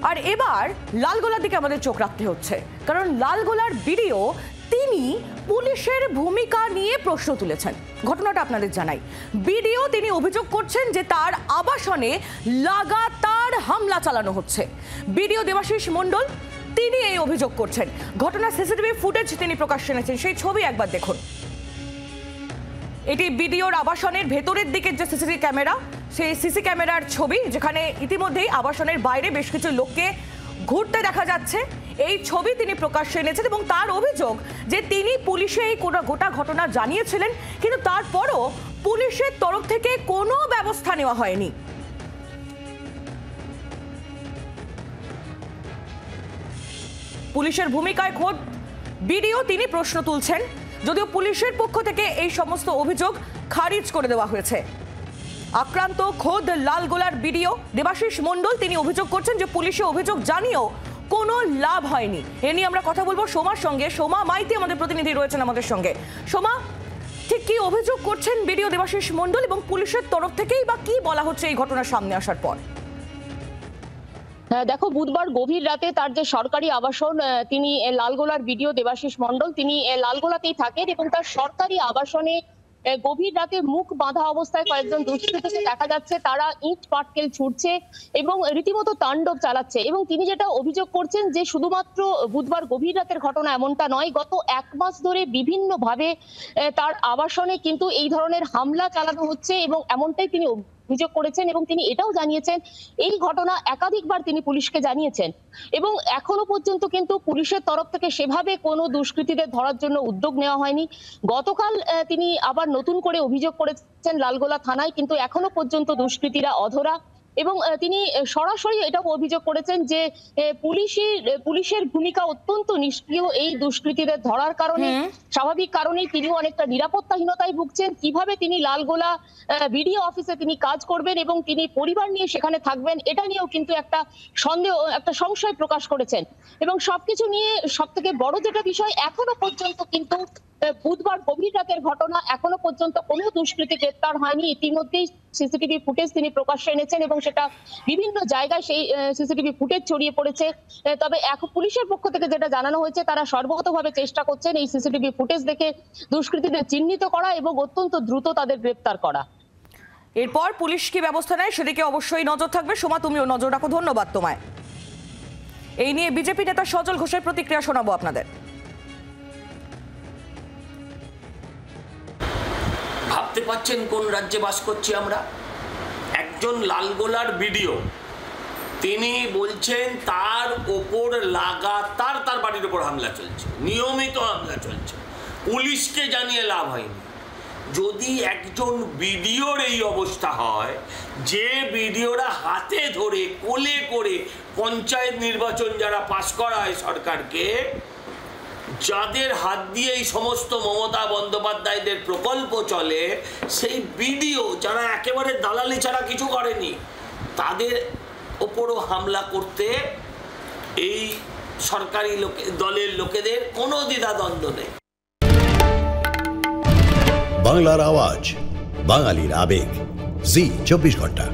আর এবার লালগোলার দিকে আমাদের চোখ রাখতে হচ্ছে, কারণ লালগোলার ভিডিও তিনি পুলিশের ভূমিকা নিয়ে প্রশ্ন তুলেছেন। ঘটনাটা আপনাদের জানাই। ভিডিও তিনি অভিযোগ করছেন যে তার আবাসনে লাগাতার হামলা চালানো হচ্ছে। ভিডিও দেবাশিস মণ্ডল তিনি এই অভিযোগ করছেন। ঘটনার সিসিটিভি ফুটেজ তিনি প্রকাশ্যে এনেছেন, সেই ছবি একবার দেখুন। এটি ভিডিওর আবাসনের ভেতরের দিকের যে সিসিটিভি ক্যামেরা, সেই সিসি ক্যামেরার ছবি, যেখানে ইতিমধ্যেই আবাসনের বাইরে বেশ কিছু লোককে ঘুরতে দেখা যাচ্ছে। এই ছবি তিনি প্রকাশ্যে এনেছেন এবং তার অভিযোগ যে তিনি পুলিশে এই গোটা ঘটনা জানিয়েছিলেন, কিন্তু তারপরও পুলিশের তরফ থেকে কোনো ব্যবস্থা নেওয়া হয়নি। পুলিশের ভূমিকায় খোদ ভিডিও তিনি প্রশ্ন তুলছেন, যদিও পুলিশের পক্ষ থেকে এই সমস্ত অভিযোগ খারিজ করে দেওয়া হয়েছে। আক্রান্ত খোদ লালগোলার ভিডিও দেবাশিস মণ্ডল তিনি অভিযোগ করছেন যে পুলিশে অভিযোগ জানিয়েও কোনো লাভ হয়নি। এ নিয়ে আমরা কথা বলবো সোমার সঙ্গে। সোমা মাইতি আমাদের প্রতিনিধি রয়েছেন আমাদের সঙ্গে। সোমা, ঠিক কি অভিযোগ করছেন ভিডিও দেবাশিস মণ্ডল এবং পুলিশের তরফ থেকেই বা কি বলা হচ্ছে এই ঘটনার সামনে আসার পর? দেখো, বুধবার গভীর রাতে তার যে সরকারি আবাসন, তিনি লালগোলার ভিডিও দেবাশিস মণ্ডল তিনি লালগোলাতেই থাকেন এবং তার সরকারি আবাসনে গভীর রাতে মুখ বাঁধা অবস্থায় কয়েকজন দুষ্কৃতীকে দেখা যাচ্ছে। তারা ইট পাটকেল ছুটছে এবং রীতিমতো তাণ্ডব চালাচ্ছে। এবং তিনি যেটা অভিযোগ করছেন যে শুধুমাত্র বুধবার গভীর রাতের ঘটনা এমনটা নয়, গত 1 মাস ধরে বিভিন্ন ভাবে তার আবাসনে কিন্তু এই ধরনের হামলা চালানো হচ্ছে এবং এমনটাই তিনি অভিযোগ করেছেন। এবং তিনি এটাও জানিয়েছেন এই ঘটনা একাধিকবার তিনি পুলিশকে জানিয়েছেন এবং এখনো পর্যন্ত কিন্তু পুলিশের তরফ থেকে সেভাবে কোনো দুষ্কৃতীদের ধরার জন্য উদ্যোগ নেওয়া হয়নি। গতকাল তিনি আবার নতুন করে অভিযোগ করেছেন লালগোলা থানায়, কিন্তু এখনো পর্যন্ত দুষ্কৃতীরা অধরা। এবং তিনি সরাসরি এটাও অভিযোগ করেছেন যে পুলিশের ভূমিকা অত্যন্ত নিষ্ক্রিয় এই দুষ্কৃতীদের ধরার কারণে। স্বাভাবিক কারণেই তিনিও অনেকটা নিরাপত্তাহীনতায় ভুগছেন। কিভাবে তিনি লালগোলা ভিডিও অফিসে তিনি কাজ করবেন এবং তিনি পরিবার নিয়ে সেখানে থাকবেন, এটা নিয়েও কিন্তু একটা সন্দেহ, একটা সংশয় প্রকাশ করেছেন। এবং সবকিছু নিয়ে সব থেকে বড় যেটা বিষয়, এখনো পর্যন্ত কিন্তু বুধবার গভীর রাতের ঘটনা, এখনো পর্যন্ত কোনো দুষ্কৃতী গ্রেপ্তার হয়নি। ইতিমধ্যেই সিসিটিভি ফুটেজ তিনি প্রকাশ্যে এনেছেন এবং সেটা বিভিন্ন জায়গায় সেই সিসিটিভি ফুটেজ ছড়িয়ে পড়েছে। তবে এখন পুলিশের পক্ষ থেকে যেটা জানানো হয়েছে, তারা সর্বতভাবে চেষ্টা করছেন এই সিসিটিভি ফুটেজ দেখে দুষ্কৃতীদের চিহ্নিত করা এবং অত্যন্ত দ্রুত তাদের গ্রেপ্তার করা। এরপর পুলিশ কি ব্যবস্থা নেয় সেদিকে অবশ্যই নজর থাকবে। সোমা, তুমিও নজর রাখো। ধন্যবাদ তোমায়। এই নিয়ে বিজেপি নেতা সজল ঘোষের প্রতিক্রিয়া শোনাবো আপনাদের। ভাবতে পারছেন কোন রাজ্যে বাস করছি আমরা? একজন লালগোলার ভিডিও, তিনি বলছেন তার ওপর লাগাতার তার বাড়ির ওপর হামলা চলছে, নিয়মিত হামলা চলছে, পুলিশকে জানিয়ে লাভ হয়নি। যদি একজন ভিডিওর এই অবস্থা হয়, যে ভিডিওরা হাতে ধরে কোলে করে পঞ্চায়েত নির্বাচন যারা পাশ করায় সরকারকে, যাদের হাত দিয়ে এই সমস্ত মমতা বন্দ্যোপাধ্যায়দের প্রকল্প চলে, সেই ভিডিও যারা একেবারে দালালি ছাড়া কিছু করেনি, তাদের ওপরও হামলা করতে এই সরকারি দলের লোকেদের কোনো দ্বিধাদ্বন্দ্ব নেই। বাংলার আওয়াজ, বাঙালির আবেগ, জি 24 ঘন্টা।